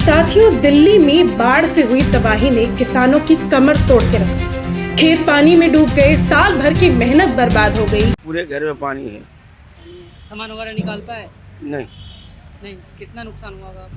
साथियों, दिल्ली में बाढ़ से हुई तबाही ने किसानों की कमर तोड़ के रख दी। खेत पानी में डूब गए, साल भर की मेहनत बर्बाद हो गई। पूरे घर में पानी है। सामान वगैरह निकाल पाए? नहीं। कितना नुकसान हुआ होगा?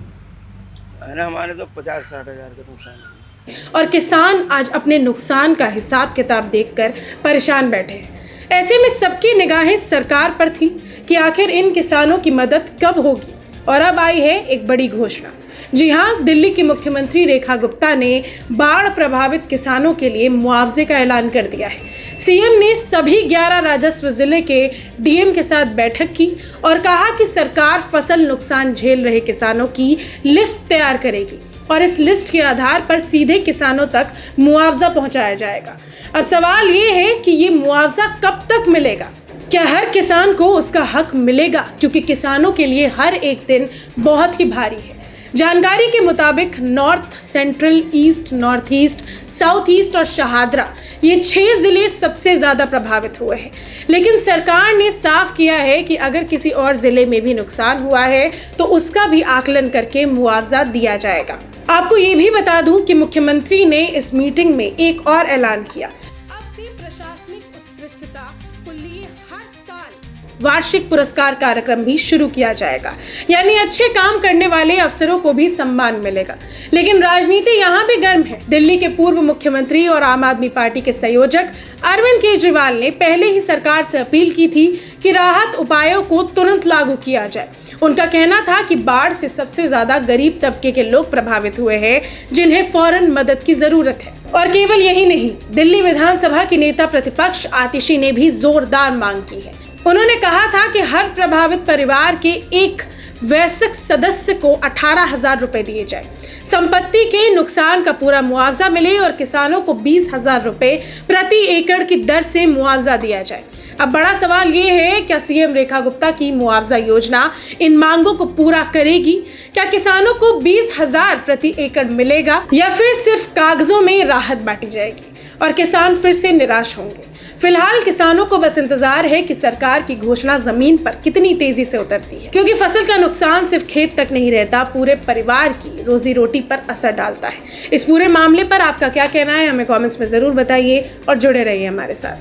अरे हमारे तो 50-60 हज़ार का नुकसान है। और किसान आज अपने नुकसान का हिसाब किताब देखकर परेशान बैठे हैं। ऐसे में सबकी निगाहें सरकार पर थी कि आखिर इन किसानों की मदद कब होगी। और अब आई है एक बड़ी घोषणा। जी हाँ, दिल्ली की मुख्यमंत्री रेखा गुप्ता ने बाढ़ प्रभावित किसानों के लिए मुआवजे का ऐलान कर दिया है। सीएम ने सभी 11 राजस्व जिले के डीएम के साथ बैठक की और कहा कि सरकार फसल नुकसान झेल रहे किसानों की लिस्ट तैयार करेगी और इस लिस्ट के आधार पर सीधे किसानों तक मुआवजा पहुंचाया जाएगा। अब सवाल ये है कि ये मुआवजा कब तक मिलेगा? क्या हर किसान को उसका हक मिलेगा? क्योंकि किसानों के लिए हर एक दिन बहुत ही भारी है। जानकारी के मुताबिक north, central, east, north east, south east और शहादरा, ये 6 जिले सबसे ज़्यादा प्रभावित हुए हैं। लेकिन सरकार ने साफ किया है कि अगर किसी और ज़िले में भी नुकसान हुआ है तो उसका भी आकलन करके मुआवजा दिया जाएगा। आपको ये भी बता दूं कि मुख्यमंत्री ने इस मीटिंग में एक और ऐलान किया। अब से प्रशासनिक उत्कृष्टता को लिए हर साल वार्षिक पुरस्कार कार्यक्रम भी शुरू किया जाएगा, यानी अच्छे काम करने वाले अफसरों को भी सम्मान मिलेगा। लेकिन राजनीति यहाँ भी गर्म है। दिल्ली के पूर्व मुख्यमंत्री और आम आदमी पार्टी के संयोजक अरविंद केजरीवाल ने पहले ही सरकार से अपील की थी कि राहत उपायों को तुरंत लागू किया जाए। उनका कहना था कि बाढ़ से सबसे ज्यादा गरीब तबके के लोग प्रभावित हुए हैं, जिन्हें फौरन मदद की जरूरत है। और केवल यही नहीं, दिल्ली विधानसभा की नेता प्रतिपक्ष आतिशी ने भी जोरदार मांग की है। उन्होंने कहा था कि हर प्रभावित परिवार के एक वयस्क सदस्य को 18,000 रुपए दिए जाए, संपत्ति के नुकसान का पूरा मुआवजा मिले और किसानों को 20,000 रुपए प्रति एकड़ की दर से मुआवजा दिया जाए। अब बड़ा सवाल ये है, क्या सीएम रेखा गुप्ता की मुआवजा योजना इन मांगों को पूरा करेगी? क्या किसानों को 20,000 प्रति एकड़ मिलेगा या फिर सिर्फ कागजों में राहत बांटी जाएगी और किसान फिर से निराश होंगे? फिलहाल किसानों को बस इंतजार है कि सरकार की घोषणा जमीन पर कितनी तेजी से उतरती है, क्योंकि फसल का नुकसान सिर्फ खेत तक नहीं रहता, पूरे परिवार की रोजी रोटी पर असर डालता है। इस पूरे मामले पर आपका क्या कहना है, हमें कमेंट्स में जरूर बताइए और जुड़े रहिए हमारे साथ।